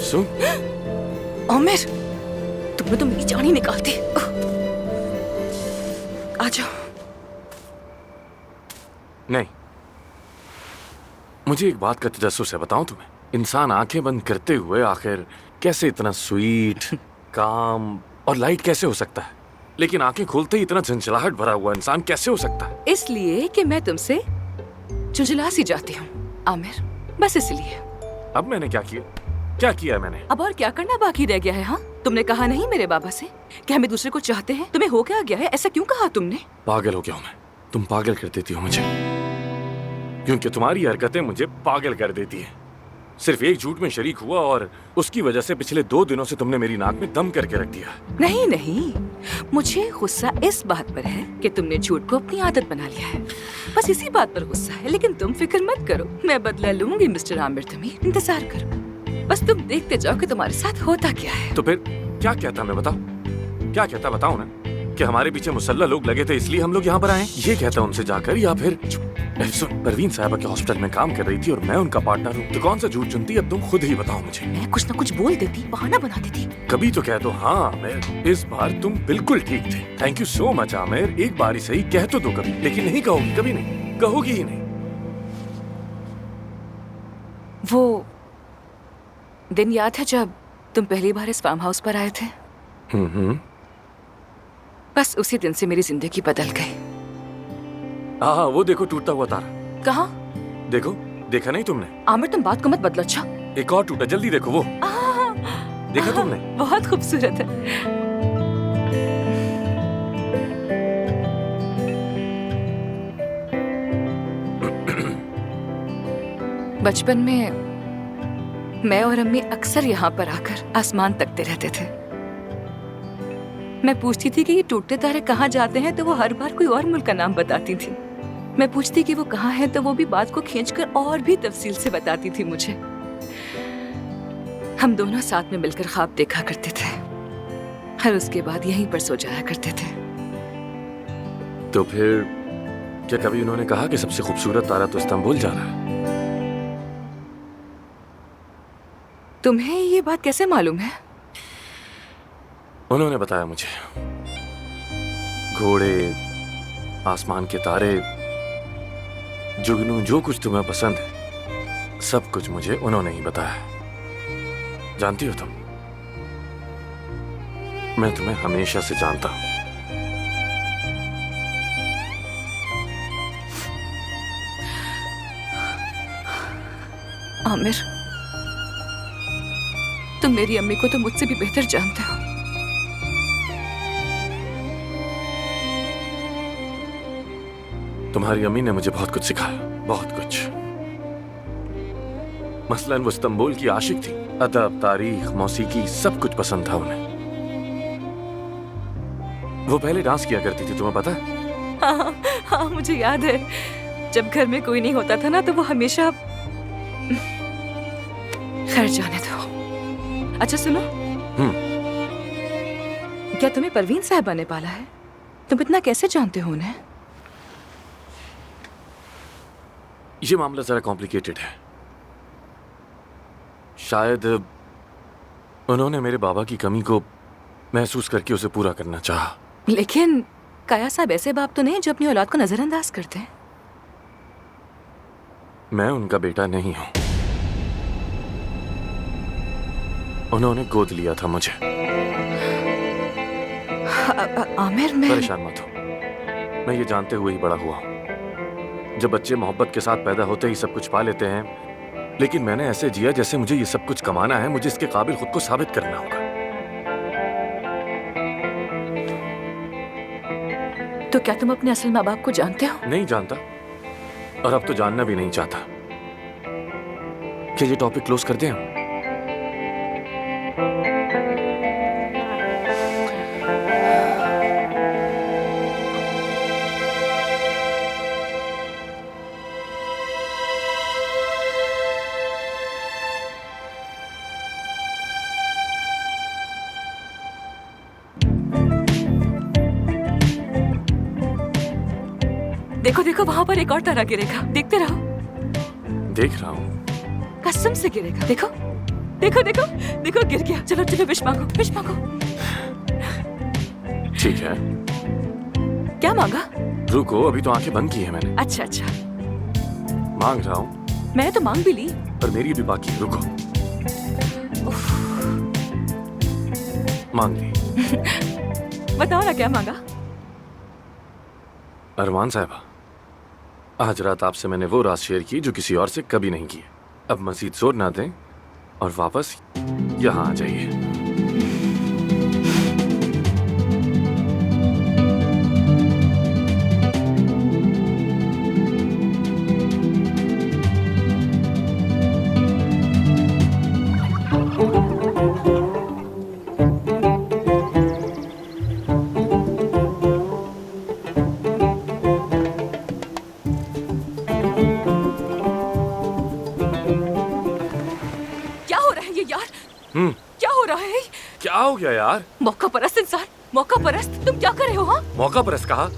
अफसून, आमिर, तुमने तो मेरी जान ही निकाल दी। आ जाओ। नहीं, मुझे एक बात का तजस्सुस है, बताऊं तुम्हें? इंसान आंखें बंद करते हुए आखिर कैसे इतना स्वीट, काम और लाइट कैसे हो सकता है, लेकिन आंखें खोलते ही इतना झंझलाहट भरा हुआ इंसान कैसे हो सकता है? इसलिए कि मैं तुमसे झुंझला सी जाती हूँ आमिर, बस इसलिए। अब मैंने क्या किया? क्या किया है मैंने? अब और क्या करना बाकी रह गया है? हाँ, तुमने कहा नहीं मेरे बाबा से कि हम एक दूसरे को चाहते हैं? तुम्हें हो क्या गया है? ऐसा क्यों कहा तुमने? पागल हो गया हूं मैं। तुम पागल कर देती हो मुझे, क्योंकि तुम्हारी हरकतें मुझे पागल कर देती हैं। सिर्फ एक झूठ में शरीक हुआ और उसकी वजह से पिछले 2 दिनों से तुमने मेरी नाक में दम करके रख दिया। नहीं नहीं, मुझे गुस्सा इस बात पर है कि तुमने झूठ को अपनी आदत बना लिया है। बस इसी बात पर गुस्सा है, लेकिन तुम फिक्र मत करो, मैं बदला लूंगी मिस्टर आमिर तमीर। इंतजार करो, बस तुम देखते जाओ कि तुम्हारे साथ होता क्या है। तो फिर क्या कहता मैं? बताओ क्या कहता, बताओ ना। कि हमारे पीछे मुसल्ला लोग लगे थे इसलिए हम लोग यहाँ पर आए, ये कहता उनसे जाकर? या फिर सुन, परवीन साहिबा के हॉस्पिटल में काम कर रही थी और मैं उनका पार्टनर हूँ, तो कौन सा झूठ चुनती? अब तुम खुद ही बताओ मुझे। मैं कुछ न कुछ बोल देती, बहाना बना देती। कभी तो कह दो। हाँ आमिर, इस बार तुम बिल्कुल ठीक थे। Thank you so much Aamir. एक बार ही सही कह तो दो कभी, लेकिन नहीं कहोगी, कभी नहीं कहोगी ही नहीं। वो दिन याद है जब तुम पहली बार इस फार्म हाउस पर आए थे? बस उसी दिन से मेरी जिंदगी बदल गई। हाँ, वो देखो टूटता हुआ तारा। कहाँ? देखो, देखा नहीं तुमने? आमिर तुम बात को मत बदलो। अच्छा, एक और टूटा, जल्दी देखो वो। देखा तुमने? बहुत खूबसूरत है। बचपन में मैं और अम्मी अक्सर यहाँ पर आकर आसमान तकते रहते थे। मैं पूछती थी कि ये टूटते तारे कहाँ जाते हैं, तो वो हर बार कोई और मुल्क का नाम बताती थी। मैं पूछती कि वो कहाँ है, तो वो भी बात को खींचकर और भी तफसील से बताती थी मुझे। हम दोनों साथ में मिलकर ख्वाब देखा करते थे, और उसके बाद यहीं पर सो जाया करते थे। तो फिर क्या कभी उन्होंने कहा कि सबसे खूबसूरत तारा तो इस्तांबुल जा रहा है? तुम्हें ये बात कैसे मालूम है? उन्होंने बताया मुझे। घोड़े, आसमान के तारे, जुगनू, जो कुछ तुम्हें पसंद है, सब कुछ मुझे उन्होंने ही बताया। जानती हो तुम, मैं तुम्हें हमेशा से जानता हूं। आमिर, तुम मेरी अम्मी को तो मुझसे भी बेहतर जानते हो। तुम्हारी अम्मी ने मुझे बहुत कुछ सिखाया, बहुत कुछ। मसलन वो इस्तांबुल की आशिक थी। अदब, तारीख, मौसीकी सब कुछ पसंद था उन्हें। वो पहले डांस किया करती थी, तुम्हें पता है? हाँ, हाँ, मुझे याद है। जब घर में कोई नहीं होता था ना, तो वो हमेशा... खैर जाने दो। अच्छा सुनो, क्या तुम्हें परवीन साहिबा ने पाला है? तुम इतना कैसे जानते हो उन्हें? ये मामला जरा कॉम्प्लिकेटेड है। शायद उन्होंने मेरे बाबा की कमी को महसूस करके उसे पूरा करना चाहा। लेकिन काया साहब ऐसे बाप तो नहीं जो अपनी औलाद को नजरअंदाज करते हैं। मैं उनका बेटा नहीं हूं। उन्होंने गोद लिया था मुझे। आमिर, मैं... परेशान मत हो, मैं ये जानते हुए ही बड़ा हुआ हूं। जब बच्चे मोहब्बत के साथ पैदा होते ही सब कुछ पा लेते हैं, लेकिन मैंने ऐसे जिया जैसे मुझे ये सब कुछ कमाना है, मुझे इसके काबिल खुद को साबित करना होगा। तो क्या तुम अपने असल माँ बाप को जानते हो? नहीं जानता, और अब तो जानना भी नहीं चाहता। क्या ये टॉपिक क्लोज कर दें हम? देखो देखो, वहां पर एक और तारा गिरेगा, देखते रहो। देख रहा हूं। कसम से गिरेगा, देखो। देखो देखो देखो, गिर गया। चलो चलो, विश मांगो, विश मांगो। ठीक है, क्या मांगा? रुको, अभी तो आंखें बंद की है मैंने। अच्छा अच्छा, मांग रहा हूँ। मैंने तो मांग भी ली। पर मेरी भी बाकी है, रुको। मांग ली। बताओ ना क्या मांगा? अरमान साहिबा, आज रात आपसे मैंने वो राज शेयर की जो किसी और से कभी नहीं की। अब मजीद जोर ना दें और वापस यहाँ आ जाइए। क्या हो रहा है? क्या हो गया यार? मौका परस्त इंसान, मौका परस्त, तुम क्या कर रहे हो? हाँ, मौका परस्त कहा?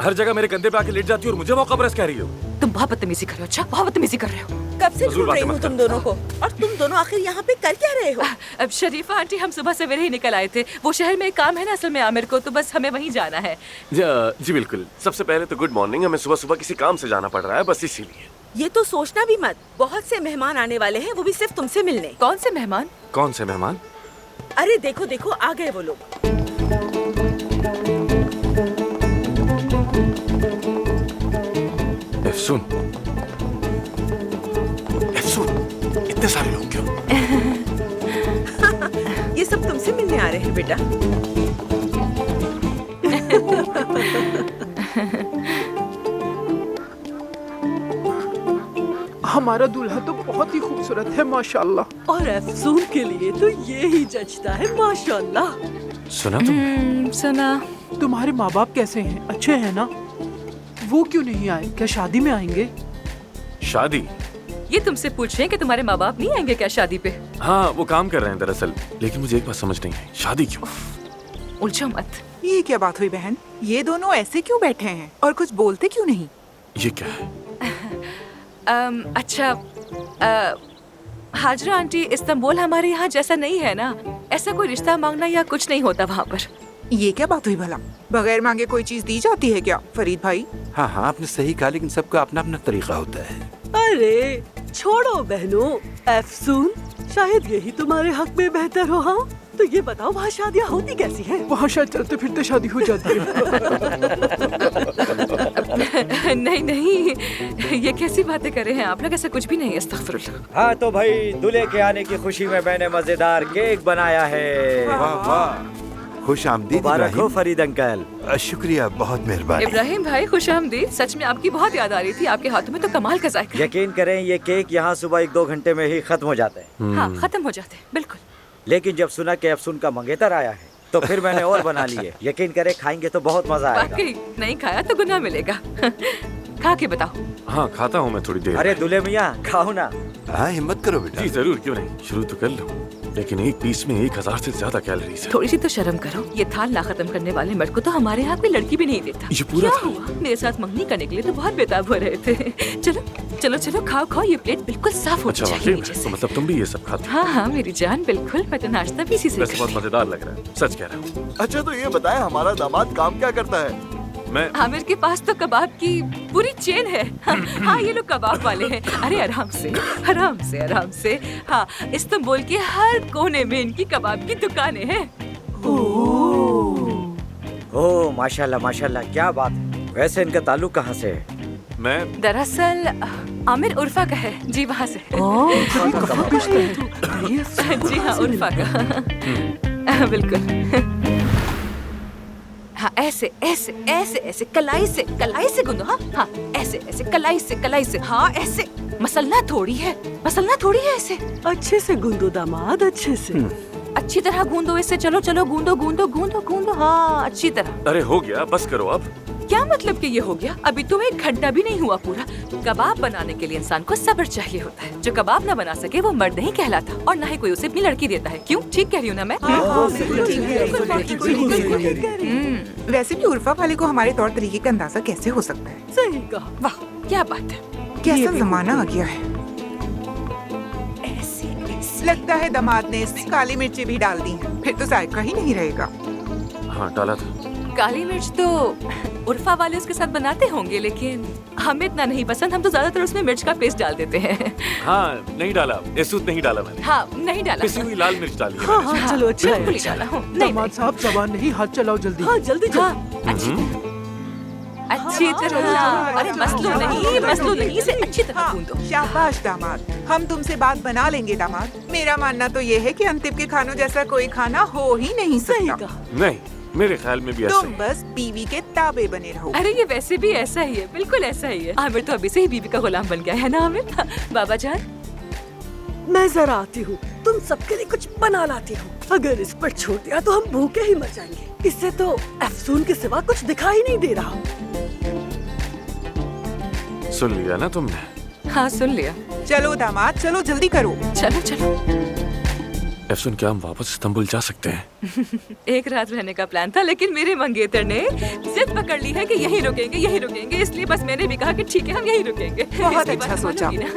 हर जगह मेरे कंधे पे आके लेट जाती हो और मुझे मौका परस्त कह रही हो। तुम बहुत बदतमीजी कर रहे हो। अच्छा, बहुत बदतमीजी कर रहे हो। कब से फजूल ढूंढ रही बातें हूँ मत तुम कर। दोनों को, और तुम दोनों आखिर यहाँ पे कर क्या रहे हो? अब शरीफा आंटी, हम सुबह सवेरे ही निकल आए थे। वो शहर में एक काम है ना असल में आमिर को, तो बस हमें वहीं जाना है। जी बिल्कुल। सबसे पहले तो गुड मॉर्निंग। हमें सुबह सुबह किसी काम से जाना पड़ रहा है, बस इसीलिए। ये तो सोचना भी मत, बहुत से मेहमान आने वाले हैं, वो भी सिर्फ तुमसे मिलने। कौन से मेहमान? कौन से मेहमान? अरे देखो देखो, आ गए वो लोग। एफसून, एफसून, इतने सारे लोग क्यों? ये सब तुमसे मिलने आ रहे हैं बेटा। हमारा दूल्हा तो बहुत ही खूबसूरत है माशाल्लाह। और अफसून के लिए तो ये ही जचता है माशाल्लाह। सुना तुमने? सुना। तुम्हारे माँ बाप कैसे हैं? अच्छे हैं ना? वो क्यों नहीं आए? क्या शादी में आएंगे? शादी? ये तुमसे पूछ रहे हैं कि तुम्हारे माँ बाप नहीं आएंगे क्या शादी पे? हाँ, वो काम कर रहे हैं दरअसल। लेकिन मुझे एक बात समझ नहीं आई, शादी क्यों? उलझो मत। ये क्या बात हुई बहन? ये दोनों ऐसे क्यों बैठे हैं और कुछ बोलते क्यों नहीं? ये क्या है? अच्छा, हाजरा आंटी, इस्तांबुल हमारे यहाँ जैसा नहीं है ना। ऐसा कोई रिश्ता मांगना या कुछ नहीं होता वहाँ पर। ये क्या बात हुई भला? बगैर मांगे कोई चीज दी जाती है क्या फरीद भाई? हाँ हाँ, आपने सही कहा, लेकिन सबका अपना अपना तरीका होता है। अरे छोड़ो बहनों, अफसून शायद यही तुम्हारे हक में बेहतर हो। हाँ, तो ये बताओ वहाँ शादियाँ होती कैसी हैं? वहाँ शायद चलते फिरते शादी हो जाती है। नहीं नहीं, ये कैसी बातें कर रहे हैं आप लोग? ऐसा कुछ भी नहीं है, अस्तगफिरुल्लाह। हाँ तो भाई, दूल्हे के आने की खुशी में मैंने मजेदार केक बनाया है। वाह वाह, खुश आमदीद मुबारक हो इब्राहिम। फरीद अंकल। शुक्रिया, बहुत मेहरबानी। इब्राहिम भाई, खुश आमदीद। सच में आपकी बहुत याद आ रही थी। आपके हाथों में तो कमाल का जायका है। यकीन करें, ये केक यहाँ सुबह 1-2 घंटे में ही खत्म हो जाते हैं। हाँ, खत्म हो जाते हैं, बिल्कुल। लेकिन जब सुना कि अफसून का मंगेतर आया है, तो फिर मैंने और बना लिए। यकीन करें, खाएंगे तो बहुत मजा आएगा। वाकई नहीं खाया तो गुनाह मिलेगा। खा के बताओ। हाँ, खाता हूँ मैं थोड़ी देर। अरे दूल्हे मियाँ, खाओ ना। हाँ, हिम्मत करो बेटा। जी जरूर, क्यों नहीं। शुरू तो कर लो, लेकिन एक पीस में 1000 से ज्यादा कैलोरीज है। थोड़ी सी तो शर्म करो। ये थाल ना खत्म करने वाले मर्द को तो हमारे यहाँ कोई लड़की भी नहीं देता। ये पूरा क्या थाल? हुआ? मेरे साथ मंगनी करने के लिए तो बहुत बेताब हो रहे थे। चलो चलो चलो, खाओ खाओ, ये प्लेट बिल्कुल साफ होनी अच्छा, चाहिए वाकई में? नीचे तो से। मतलब तुम भी ये सब खाते हो? हाँ हाँ मेरी जान, बिल्कुल। मैं तो नाश्ता भी इसी से वैसे बहुत करती हूँ। मजेदार लग रहा है, सच कह रहा हूँ। अच्छा तो ये बताएं, हमारा दामाद काम क्या करता है? मैं आमिर के पास तो कबाब की पूरी चेन है। हाँ, ये लोग कबाब वाले हैं। अरे आराम से आराम से आराम से। हाँ, इस्तांबुल के हर कोने में इनकी कबाब की दुकानें हैं। ओह माशाल्लाह माशाल्लाह, क्या बात है। वैसे इनका ताल्लुक कहाँ से है? मैं दरअसल आमिर उर्फा का है जी, वहाँ से। जी हाँ, उर्फा का। बिल्कुल। हाँ, ऐसे ऐसे ऐसे ऐसे कलाई से गूंदो। हाँ हाँ, ऐसे ऐसे कलाई से। हाँ, ऐसे। मसलना थोड़ी है, मसलना थोड़ी है। ऐसे अच्छे से गूंदो दामाद, अच्छे से। अच्छी तरह गूंदो इसे। चलो चलो, गूंदो गूंदो गूंदो गूंदो। हाँ, अच्छी तरह। अरे हो गया, बस करो अब। क्या मतलब कि ये हो गया? अभी तो 1 घंटा भी नहीं हुआ पूरा। कबाब बनाने के लिए इंसान को सब्र चाहिए होता है। जो कबाब ना बना सके वो मर्द नहीं कहलाता, और ना ही कोई उसे अपनी लड़की देता है। क्यों? ठीक कह रही हूँ ना मैं? वैसे भी उर्फा वाले को हमारे तौर तरीके का अंदाजा कैसे हो सकता है? सही कहा। वाह, क्या बात है। कैसा जमाना आ गया है। ऐसे ऐसे लगता है दामाद ने इसमें काली मिर्ची भी डाल दी है, फिर तो जायका ही नहीं रहेगा। हाँ डाला था। काली मिर्च तो उर्फा वाले उसके साथ बनाते होंगे, लेकिन हमें इतना नहीं पसंद। हम तो ज्यादातर उसमें मिर्च का पेस्ट डाल देते हैं। हाँ नहीं डाला, एसूद नहीं डाला मैंने। हाँ नहीं डाला। पिसी हुई लाल मिर्च डाली है हाँ मैंने। हाँ चलो अच्छा बिल्कुल है। ही डाला हूँ। नहीं दामाद साहब जबान नहीं, हाथ चलाओ जल्दी। हाँ जल्दी हाँ, जल्दी। अच्छी तरह। अरे मसलो नहीं, मसलो नहीं, इसे अच्छी तरह हाँ, भून दो। शाबाश दामाद, हम तुमसे बात बना लेंगे दामाद। मेरा मानना तो ये है कि अंतिम के खानों जैसा कोई खाना हो ही नहीं सही सकता। कहा। नहीं, मेरे ख्याल में भी ऐसा तुम ही। बस बीवी के ताबे बने रहो। अरे ये वैसे भी ऐसा ही है, बिल्कुल ऐसा ही है। आमिर तो अभी से ही बीवी का गुलाम बन गया है ना आमिर। बाबा जान मैं जरा आती हूँ, तुम सबके लिए कुछ बना लाती हूँ। अगर इस पर छोड़ दिया तो हम भूखे ही मर जाएंगे। इससे तो अफसून के सिवा कुछ दिखाई नहीं दे रहा। सुन लिया ना तुमने? हाँ सुन लिया। चलो दामाद, चलो जल्दी करो। चलो चलो। एफसून, क्या हम वापस इस्तांबुल जा सकते हैं? एक रात रहने का प्लान था, लेकिन मेरे मंगेतर ने जिद पकड़ ली है कि यहीं रुकेंगे, यहीं रुकेंगे। इसलिए बस मैंने भी कहा कि ठीक है हम यहीं रुकेंगे। बहुत इसकी अच्छा बात सोचा। मानोगी ना?